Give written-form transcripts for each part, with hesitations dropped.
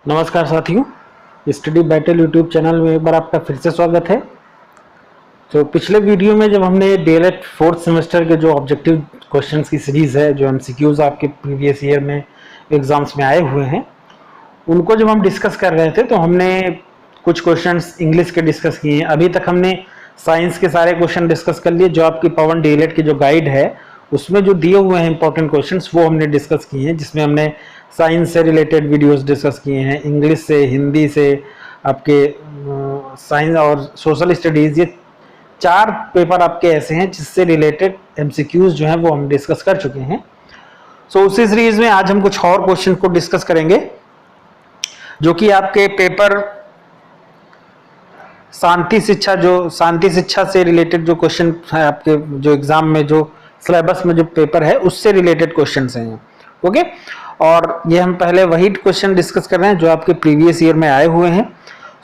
नमस्कार साथियों, study battle YouTube channel में एक बार आपका फिर से स्वागत है। तो पिछले वीडियो में जब हमने डीएलएड फोर्थ सेमेस्टर के जो ऑब्जेक्टिव क्वेश्चंस की सीरीज़ है, जो एमसीक्यूज आपके प्रीवियस ईयर में एग्जाम्स में आए हुए हैं, उनको जब हम डिस्कस कर रहे थे तो हमने कुछ क्वेश्चंस इंग्लिश के डिस्कस किए हैं। अभी तक हमने साइंस के सारे क्वेश्चन डिस्कस कर लिए। जो आपकी पवन डीएलएड की जो गाइड है उसमें जो दिए हुए हैं इंपॉर्टेंट क्वेश्चंस वो हमने डिस्कस किए हैं, जिसमें हमने साइंस से रिलेटेड वीडियोस डिस्कस किए हैं, इंग्लिश से, हिंदी से, आपके साइंस और सोशल स्टडीज़। ये 4 पेपर आपके ऐसे हैं जिससे रिलेटेड एमसीक्यूज जो हैं वो हम डिस्कस कर चुके हैं। सो उसी सीरीज में आज हम कुछ और क्वेश्चन को डिस्कस करेंगे जो कि आपके पेपर शांति शिक्षा से रिलेटेड जो क्वेश्चन है, आपके जो एग्जाम में जो सिलेबस में जो पेपर है उससे रिलेटेड क्वेश्चन हैं। ओके, और ये हम पहले वही क्वेश्चन डिस्कस कर रहे हैं जो आपके प्रीवियस ईयर में आए हुए हैं।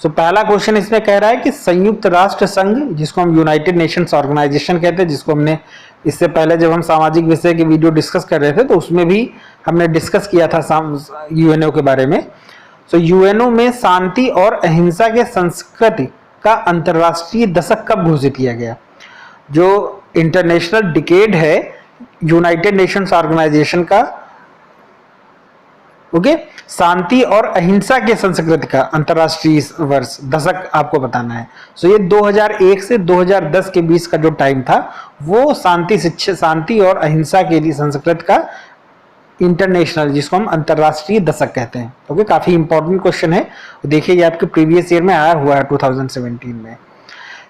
सो पहला क्वेश्चन इसमें कह रहा है कि संयुक्त राष्ट्र संघ, जिसको हम यूनाइटेड नेशंस ऑर्गेनाइजेशन कहते हैं, जिसको हमने इससे पहले जब हम सामाजिक विषय के वीडियो डिस्कस कर रहे थे तो उसमें भी हमने डिस्कस किया था यूएनओ के बारे में। सो यूएनओ में शांति और अहिंसा के संस्कृति का अंतर्राष्ट्रीय दशक कब घोषित किया गया? जो इंटरनेशनल डिकेड है यूनाइटेड नेशंस ऑर्गेनाइजेशन का, ओके, शांति और अहिंसा के संस्कृति का अंतर्राष्ट्रीय वर्ष दशक आपको बताना है। सो ये 2001 से 2010 के बीच का जो टाइम था वो शांति और अहिंसा के लिए संस्कृत का इंटरनेशनल, जिसको हम अंतर्राष्ट्रीय दशक कहते हैं। ओके, काफी इंपॉर्टेंट क्वेश्चन है। देखिए ये आपके प्रीवियस ईयर में आया हुआ है 2017 में।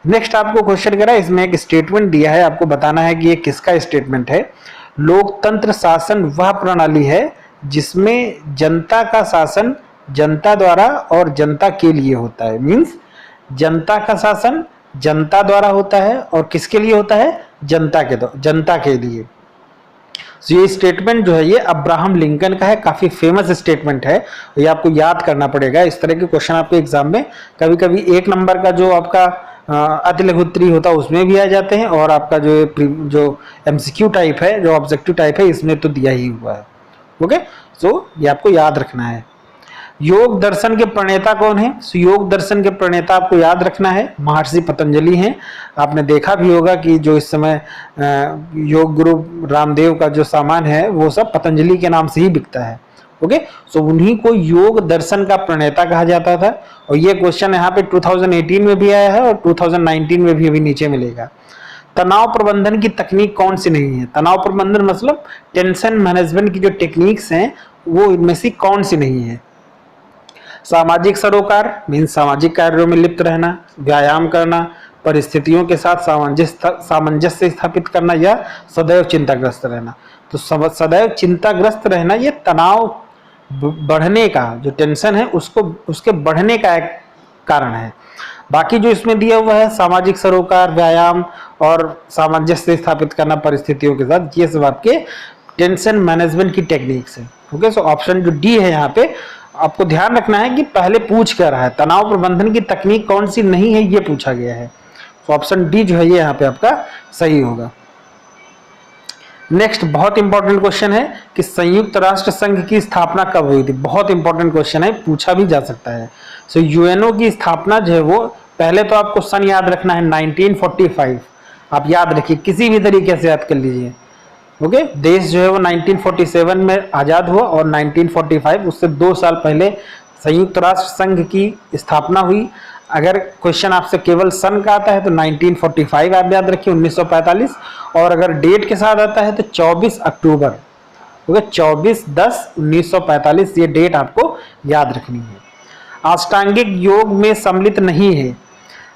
नेक्स्ट आपको क्वेश्चन करा है, इसमें एक स्टेटमेंट दिया है, आपको बताना है कि ये किसका स्टेटमेंट है। लोकतंत्र शासन वह प्रणाली है जिसमें जनता का शासन जनता द्वारा और जनता के लिए होता है। मीन्स जनता का शासन जनता द्वारा होता है और किसके लिए होता है? जनता के लिए। तो ये स्टेटमेंट जो है ये अब्राहम लिंकन का है, काफी फेमस स्टेटमेंट है, ये आपको याद करना पड़ेगा। इस तरह के क्वेश्चन आपके एग्जाम में कभी कभी 1 नंबर का जो आपका अति लघु उत्तरीय होता है उसमें भी आ जाते हैं, और आपका जो एमसीक्यू टाइप है, जो ऑब्जेक्टिव टाइप है, इसमें तो दिया ही हुआ है। ओके, सो ये आपको याद रखना है। योग दर्शन के प्रणेता कौन है? योग दर्शन के प्रणेता आपको याद रखना है महर्षि पतंजलि हैं। आपने देखा भी होगा कि जो इस समय योग गुरु रामदेव का जो सामान है वो सब पतंजलि के नाम से ही बिकता है। ओके, सो उन्हीं को योग दर्शन का प्रणेता कहा जाता था। और ये क्वेश्चन यहाँ पे 2018 में भी आया है और 2019 में भी अभी नीचे मिलेगा। तनाव प्रबंधन की तकनीक कौन सी नहीं है? तनाव प्रबंधन मतलब टेंशन मैनेजमेंट की जो टेक्निक्स हैं वो इनमें से कौन सी नहीं है? सामाजिक सरोकार मीन्स सामाजिक कार्यों में लिप्त रहना, व्यायाम करना, परिस्थितियों के साथ सामंजस्य स्थापित करना, या सदैव चिंताग्रस्त रहना। तो सदैव चिंताग्रस्त रहना ये तनाव बढ़ने का, जो टेंशन है उसके बढ़ने का एक कारण है। बाकी जो इसमें दिया हुआ है सामाजिक सरोकार, व्यायाम और सामंजस्य स्थापित करना परिस्थितियों के साथ, ये सब आपके टेंशन मैनेजमेंट की टेक्निक्स है। ओके, सो ऑप्शन जो डी है यहाँ पे आपको ध्यान रखना है कि पहले पूछ क्या रहा है, तनाव प्रबंधन की तकनीक कौन सी नहीं है ये पूछा गया है। तो ऑप्शन डी जो है ये यहाँ पे आपका सही होगा। नेक्स्ट बहुत इंपॉर्टेंट क्वेश्चन है कि संयुक्त राष्ट्र संघ की स्थापना कब हुई थी? बहुत इंपॉर्टेंट क्वेश्चन है, पूछा भी जा सकता है। सो यूएनओ की स्थापना जो है वो पहले तो आपको सन याद रखना है 1945। आप याद रखिए, किसी भी तरीके से याद कर लीजिए। ओके, देश जो है वो 1947 में आज़ाद हुआ और 1945 उससे 2 साल पहले संयुक्त राष्ट्र संघ की स्थापना हुई। अगर क्वेश्चन आपसे केवल सन का आता है तो 1945 आप याद रखिए, 1945, और अगर डेट के साथ आता है तो 24 अक्टूबर। ओके, 24/10/1945 ये डेट आपको याद रखनी है। अष्टांगिक योग में सम्मिलित नहीं है।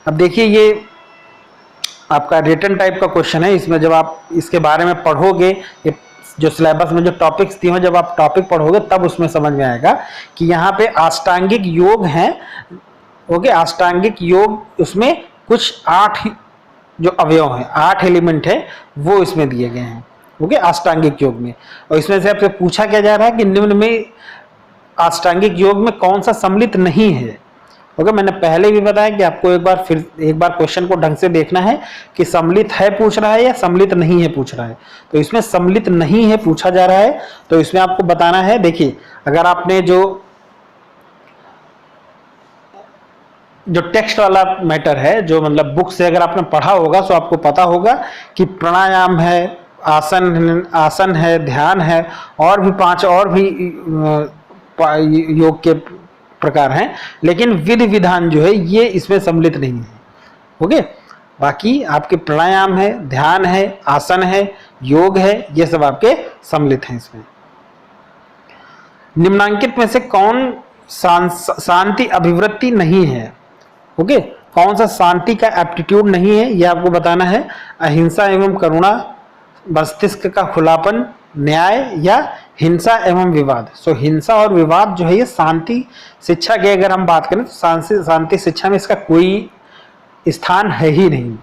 अब देखिए ये आपका रिटन टाइप का क्वेश्चन है, इसमें जब आप इसके बारे में पढ़ोगे, ये जो सिलेबस में जो टॉपिक्स दिए हैं, जब आप टॉपिक पढ़ोगे तब उसमें समझ में आएगा कि यहाँ पे अष्टांगिक योग है। ओके, अष्टांगिक योग उसमें कुछ 8 जो अवयव हैं, 8 एलिमेंट है वो इसमें दिए गए हैं। ओके, अष्टांगिक योग में, और इसमें से आपसे पूछा क्या जा रहा है कि निम्न में अष्टांगिक योग में कौन सा सम्मिलित नहीं है। ओके, मैंने पहले भी बताया कि आपको एक बार क्वेश्चन को ढंग से देखना है कि सम्मिलित है पूछ रहा है या सम्मिलित नहीं है पूछ रहा है। तो इसमें सम्मिलित नहीं है पूछा जा रहा है, तो इसमें आपको बताना है। देखिए, अगर आपने जो जो टेक्स्ट वाला मैटर है, जो मतलब बुक से अगर आपने पढ़ा होगा तो आपको पता होगा कि प्राणायाम है, आसन है, ध्यान है, और भी 5 और भी योग के प्रकार हैं, लेकिन विधि विधान जो है ये इसमें सम्मिलित नहीं है। ओके, बाकी आपके प्राणायाम है, ध्यान है, आसन है, योग है, ये सब आपके सम्मिलित हैं इसमें। निम्नांकित में से कौन शांति अभिवृत्ति नहीं है? ओके, कौन सा शांति का एप्टीट्यूड नहीं है ये आपको बताना है। अहिंसा एवं करुणा, मस्तिष्क का खुलापन, न्याय, या हिंसा एवं विवाद। सो हिंसा और विवाद जो है ये शांति शिक्षा की अगर हम बात करें तो शांति शिक्षा में इसका कोई स्थान है ही नहीं।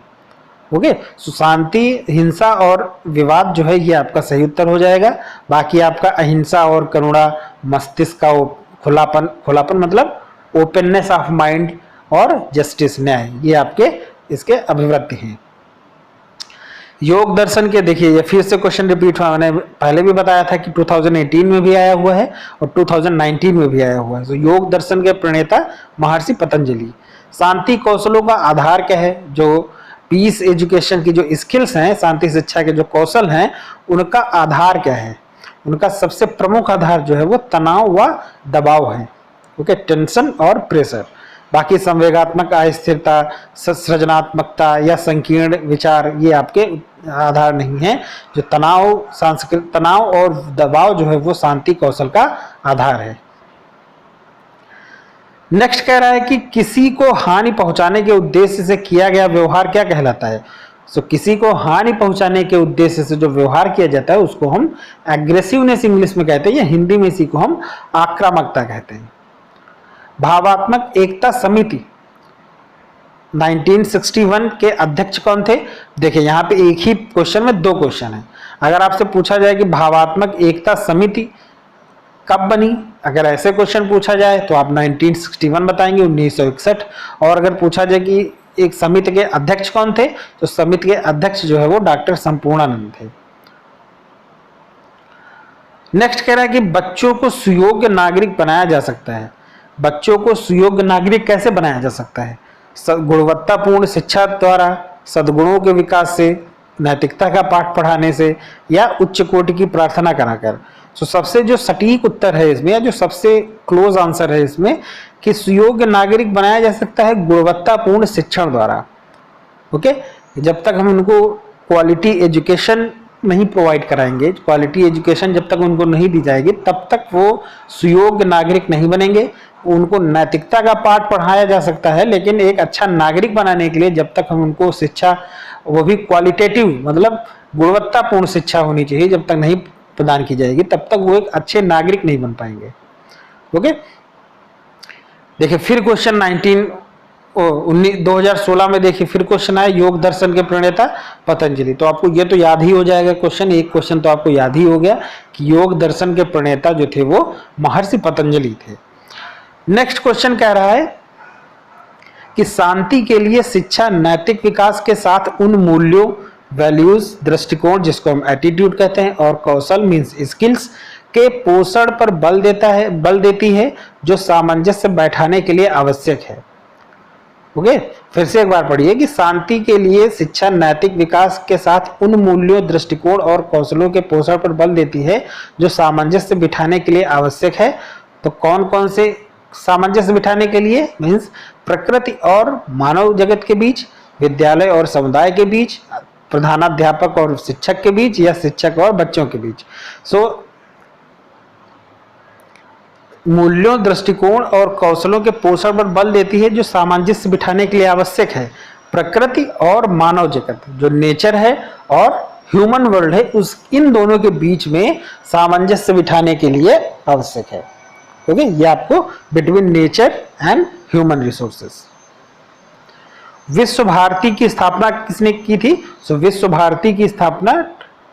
ओके, सो शांति, हिंसा और विवाद जो है ये आपका सही उत्तर हो जाएगा। बाकी आपका अहिंसा और करुणा, मस्तिष्क का खुलापन मतलब ओपननेस ऑफ माइंड, और जस्टिस, न्याय, ये आपके इसके अभिवृत्ति हैं। योग दर्शन के देखिए, ये फिर से क्वेश्चन रिपीट हुआ, मैंने पहले भी बताया था कि 2018 में भी आया हुआ है और 2019 में भी आया हुआ है। तो योग दर्शन के प्रणेता महर्षि पतंजलि। शांति कौशलों का आधार क्या है? जो पीस एजुकेशन की जो स्किल्स हैं, शांति शिक्षा के जो कौशल हैं, उनका आधार क्या है? उनका सबसे प्रमुख आधार जो है वो तनाव व दबाव है। ओके, टेंशन और प्रेशर। बाकी संवेगात्मक अस्थिरता, सृजनात्मकता या संकीर्ण विचार ये आपके आधार नहीं है। जो तनाव और दबाव जो है वो शांति कौशल का आधार है। नेक्स्ट कह रहा है कि किसी को हानि पहुंचाने के उद्देश्य से किया गया व्यवहार क्या कहलाता है? सो किसी को हानि पहुंचाने के उद्देश्य से जो व्यवहार किया जाता है उसको हम एग्रेसिवनेस इंग्लिश में कहते हैं, या हिंदी में इसी को हम आक्रामकता कहते हैं। भावात्मक एकता समिति 1961 के अध्यक्ष कौन थे? देखिए यहाँ पे एक ही क्वेश्चन में 2 क्वेश्चन है। अगर आपसे पूछा जाए कि भावात्मक एकता समिति कब बनी, अगर ऐसे क्वेश्चन पूछा जाए तो आप 1961 बताएंगे, 1961। और अगर पूछा जाए कि एक समिति के अध्यक्ष कौन थे, तो समिति के अध्यक्ष जो है वो डॉक्टर संपूर्णानंद थे। नेक्स्ट कह रहा है कि बच्चों को सुयोग्य नागरिक बनाया जा सकता है। बच्चों को सुयोग्य नागरिक कैसे बनाया जा सकता है? गुणवत्तापूर्ण शिक्षा द्वारा, सद्गुणों के विकास से, नैतिकता का पाठ पढ़ाने से, या उच्च कोटि की प्रार्थना कराकर। तो सबसे जो सटीक उत्तर है इसमें, या जो सबसे क्लोज आंसर है इसमें, कि सुयोग्य नागरिक बनाया जा सकता है गुणवत्तापूर्ण शिक्षण द्वारा। ओके, जब तक हम उनको क्वालिटी एजुकेशन नहीं प्रोवाइड कराएंगे, क्वालिटी एजुकेशन जब तक उनको नहीं दी जाएगी, तब तक वो सुयोग्य नागरिक नहीं बनेंगे। उनको नैतिकता का पाठ पढ़ाया जा सकता है, लेकिन एक अच्छा नागरिक बनाने के लिए जब तक हम उनको शिक्षा, वो भी क्वालिटेटिव मतलब गुणवत्तापूर्ण शिक्षा होनी चाहिए, जब तक नहीं प्रदान की जाएगी तब तक वो एक अच्छे नागरिक नहीं बन पाएंगे। ओके, देखिए फिर क्वेश्चन 2016 में देखिए फिर क्वेश्चन आया, योग दर्शन के प्रणेता पतंजलि। तो आपको ये तो याद ही हो जाएगा क्वेश्चन, एक क्वेश्चन तो आपको याद ही हो गया कि योग दर्शन के प्रणेता जो थे वो महर्षि पतंजलि थे। नेक्स्ट क्वेश्चन कह रहा है कि शांति के लिए शिक्षा नैतिक विकास के साथ उन मूल्यों, वैल्यूज, दृष्टिकोण जिसको हम एटीट्यूड कहते हैं, और कौशल मीन्स स्किल्स के पोषण पर बल देती है जो सामंजस्य बैठाने के लिए आवश्यक है। ओके, फिर से एक बार पढ़िए कि शांति के लिए शिक्षा नैतिक विकास के साथ उन मूल्यों, दृष्टिकोण और कौशलों के पोषण पर बल देती है जो सामंजस्य बिठाने के लिए आवश्यक है। तो कौन कौन से सामंजस्य बिठाने के लिए? मीन्स प्रकृति और मानव जगत के बीच, विद्यालय और समुदाय के बीच, प्रधानाध्यापक और शिक्षक के बीच, या शिक्षक और बच्चों के बीच। सो मूल्यों, दृष्टिकोण और कौशलों के पोषण पर बल देती है जो सामंजस्य बिठाने के लिए आवश्यक है। प्रकृति और मानव जगत जो नेचर है और ह्यूमन वर्ल्ड है, उस इन दोनों के बीच में सामंजस्य बिठाने के लिए आवश्यक है। ओके, ये आपको between nature and human resources. विश्व भारती की स्थापना किसने की थी? सो विश्व भारती की स्थापना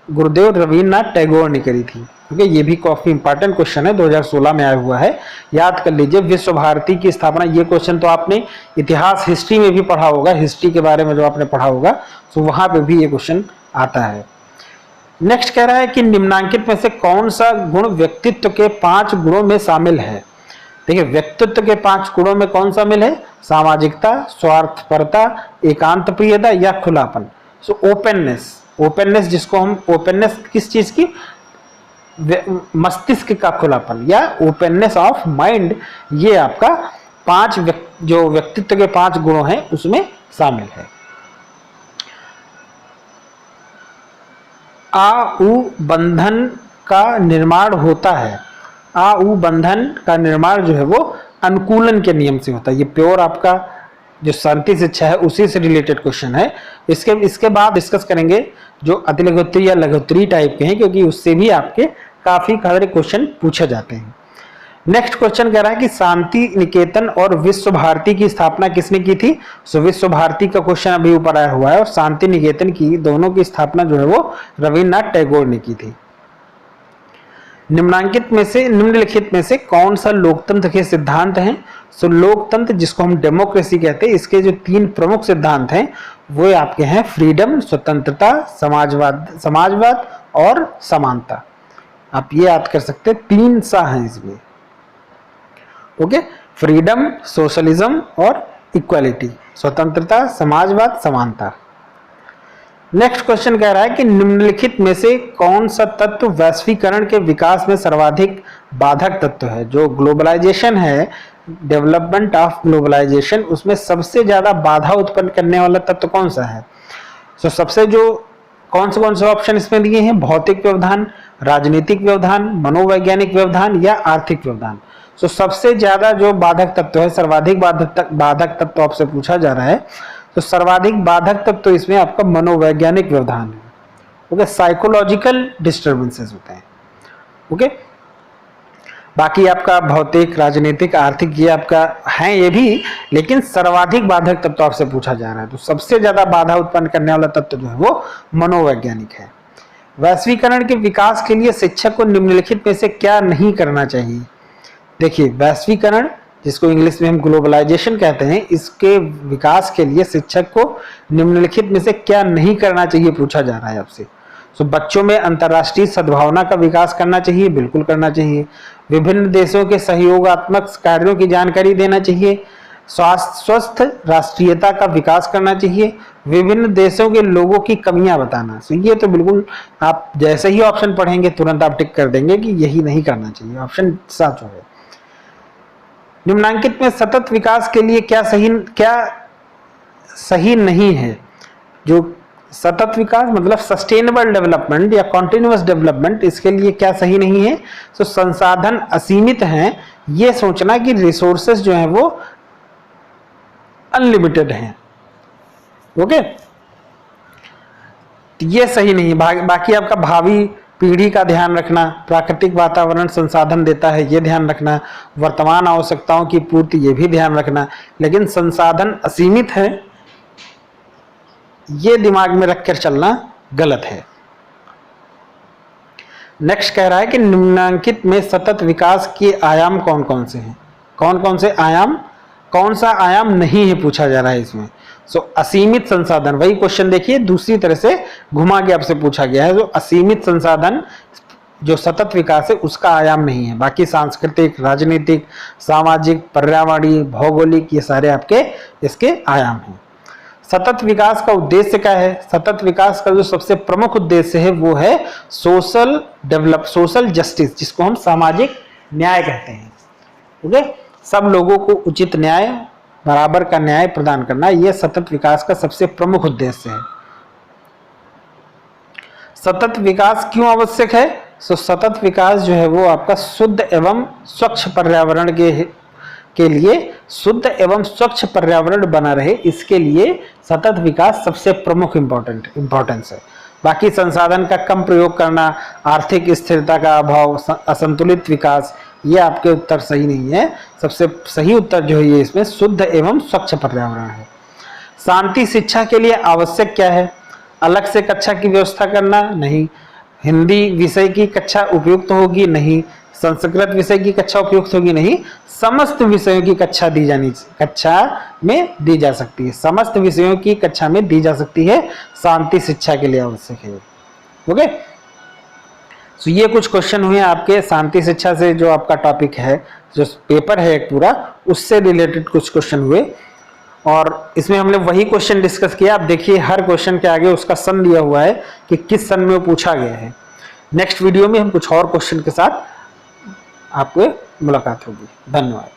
गुरुदेव रविन्द्रनाथ टैगोर ने करी थी। ओके, ये भी काफी इंपॉर्टेंट क्वेश्चन है, 2016 में आया हुआ है, याद कर लीजिए। विश्व भारती की स्थापना, ये क्वेश्चन तो आपने इतिहास हिस्ट्री में भी पढ़ा होगा, हिस्ट्री के बारे में जो आपने पढ़ा होगा, तो वहां पे भी ये क्वेश्चन आता है। नेक्स्ट कह रहा है कि निम्नांकित में से कौन सा गुण व्यक्तित्व के 5 गुणों में शामिल है? देखिए व्यक्तित्व के 5 गुणों में कौन शामिल है? सामाजिकता, स्वार्थपरता, एकांत प्रियता या खुलापन। सो ओपननेस, ओपननेस जिसको हम ओपननेस किस चीज की? मस्तिष्क का खुलापन या ओपननेस ऑफ माइंड, ये आपका 5 जो व्यक्तित्व के 5 गुणों हैं उसमें शामिल है। आउ बंधन का निर्माण होता है। आउ बंधन का निर्माण जो है वो अनुकूलन के नियम से होता है। ये प्योर आपका जो शांति शिक्षा है उसी से रिलेटेड क्वेश्चन है। इसके बाद डिस्कस करेंगे जो अतिलघुत्तरी या लघुत्तरी टाइप के हैं, क्योंकि उससे भी आपके काफी सारे क्वेश्चन पूछे जाते हैं। नेक्स्ट क्वेश्चन कह रहा है कि शांति निकेतन और विश्व भारती की स्थापना किसने की थी? सो विश्व भारती का क्वेश्चन अभी ऊपर आया हुआ है और शांति निकेतन की दोनों की स्थापना जो है वो रविन्द्रनाथ टैगोर ने की थी। निम्नलिखित में से कौन सा लोकतंत्र के सिद्धांत हैं? सो लोकतंत्र जिसको हम डेमोक्रेसी कहते हैं, इसके जो 3 प्रमुख सिद्धांत हैं वो आपके हैं फ्रीडम, स्वतंत्रता, समाजवाद और समानता। आप ये याद कर सकते हैं, 3 सा हैं इसमें। ओके, फ्रीडम, सोशलिज्म और इक्वालिटी, स्वतंत्रता, समाजवाद, समानता। नेक्स्ट क्वेश्चन कह रहा है कि निम्नलिखित में से कौन सा तत्व वैश्वीकरण के विकास में सर्वाधिक बाधक तत्व है? जो ग्लोबलाइजेशन है, डेवलपमेंट ऑफ ग्लोबलाइजेशन, उसमें सबसे ज्यादा बाधा उत्पन्न करने वाला तत्व कौन सा है? तो सबसे जो कौन से ऑप्शन इसमें दिए हैं? भौतिक व्यवधान, राजनीतिक व्यवधान, मनोवैज्ञानिक व्यवधान या आर्थिक व्यवधान। तो सबसे ज्यादा जो बाधक तत्व है, सर्वाधिक बाधक तत्व आपसे पूछा जा रहा है, तो सर्वाधिक बाधक तत्व तो इसमें आपका मनोवैज्ञानिक व्यवधान है। ओके, साइकोलॉजिकल डिस्टर्बेंसेस होते हैं। ओके, बाकी आपका भौतिक, राजनीतिक, आर्थिक ये आपका है ये भी, लेकिन सर्वाधिक बाधक तत्व आपसे पूछा जा रहा है। तो सबसे ज्यादा बाधा उत्पन्न करने वाला तत्व जो है वो मनोवैज्ञानिक है। वैश्वीकरण के विकास के लिए शिक्षक को निम्नलिखित में से क्या नहीं करना चाहिए? देखिए, वैश्वीकरण जिसको इंग्लिश में हम ग्लोबलाइजेशन कहते हैं, इसके विकास के लिए शिक्षक को निम्नलिखित में से क्या नहीं करना चाहिए पूछा जा रहा है आपसे। सो बच्चों में अंतर्राष्ट्रीय सद्भावना का विकास करना चाहिए, बिल्कुल करना चाहिए। विभिन्न देशों के सहयोगात्मक कार्यों की जानकारी देना चाहिए। स्वस्थ राष्ट्रीयता का विकास करना चाहिए। विभिन्न देशों के लोगों की कमियां बताना। सो ये तो बिल्कुल आप जैसे ही ऑप्शन पढ़ेंगे तुरंत आप टिक कर देंगे कि यही नहीं करना चाहिए, ऑप्शन साफ है। निम्नांकित में सतत विकास के लिए क्या सही नहीं है? जो सतत विकास मतलब सस्टेनेबल डेवलपमेंट या कॉन्टिन्यूअस डेवलपमेंट, इसके लिए क्या सही नहीं है? तो संसाधन असीमित हैं, ये सोचना कि रिसोर्सेस जो हैं वो अनलिमिटेड हैं। ओके, ये सही नहीं है। बाकी आपका भावी पीढ़ी का ध्यान रखना, प्राकृतिक वातावरण संसाधन देता है ये ध्यान रखना, वर्तमान आवश्यकताओं की पूर्ति ये भी ध्यान रखना, लेकिन संसाधन असीमित है ये दिमाग में रखकर चलना गलत है। नेक्स्ट कह रहा है कि निम्नांकित में सतत विकास के आयाम कौन कौन से हैं? कौन कौन से आयाम, कौन सा आयाम नहीं है पूछा जा रहा है इसमें। सो असीमित संसाधन, वही क्वेश्चन देखिए दूसरी तरह से घुमा के आपसे पूछा गया है। जो असीमित संसाधन जो सतत विकास है उसका आयाम नहीं है। बाकी सांस्कृतिक, राजनीतिक, सामाजिक, पर्यावरणीय, भौगोलिक ये सारे आपके इसके आयाम हैं। सतत विकास का उद्देश्य क्या है? सतत विकास का जो सबसे प्रमुख उद्देश्य है वो है सोशल जस्टिस, जिसको हम सामाजिक न्याय कहते हैं। ओके, सब लोगों को उचित न्याय, बराबर का न्याय प्रदान करना, यह सतत विकास का सबसे प्रमुख उद्देश्य है। सतत विकास क्यों आवश्यक है? तो सतत विकास जो है वो आपका शुद्ध एवं स्वच्छ पर्यावरण के लिए शुद्ध एवं स्वच्छ पर्यावरण बना रहे, इसके लिए सतत विकास सबसे प्रमुख इंपॉर्टेंस है। बाकी संसाधन का कम प्रयोग करना, आर्थिक स्थिरता का अभाव, असंतुलित विकास, ये आपके उत्तर सही नहीं है। सबसे सही उत्तर जो है ये इसमें शुद्ध एवं स्वच्छ पर्यावरण है। शांति शिक्षा के लिए आवश्यक क्या है? अलग से कक्षा की व्यवस्था करना? नहीं। हिंदी विषय की कक्षा उपयुक्त होगी? नहीं। संस्कृत विषय की कक्षा उपयुक्त होगी? नहीं। समस्त विषयों की कक्षा में दी जा सकती है। समस्त विषयों की कक्षा में दी जा सकती है, शांति शिक्षा के लिए आवश्यक है। ओके, सो ये कुछ क्वेश्चन हुए आपके शांति शिक्षा से, जो आपका टॉपिक है, जो पेपर है एक पूरा, उससे रिलेटेड कुछ क्वेश्चन हुए। और इसमें हमने वही क्वेश्चन डिस्कस किया। आप देखिए हर क्वेश्चन के आगे उसका सन दिया हुआ है कि किस सन में वो पूछा गया है। नेक्स्ट वीडियो में हम कुछ और क्वेश्चन के साथ आपको मुलाकात होगी। धन्यवाद।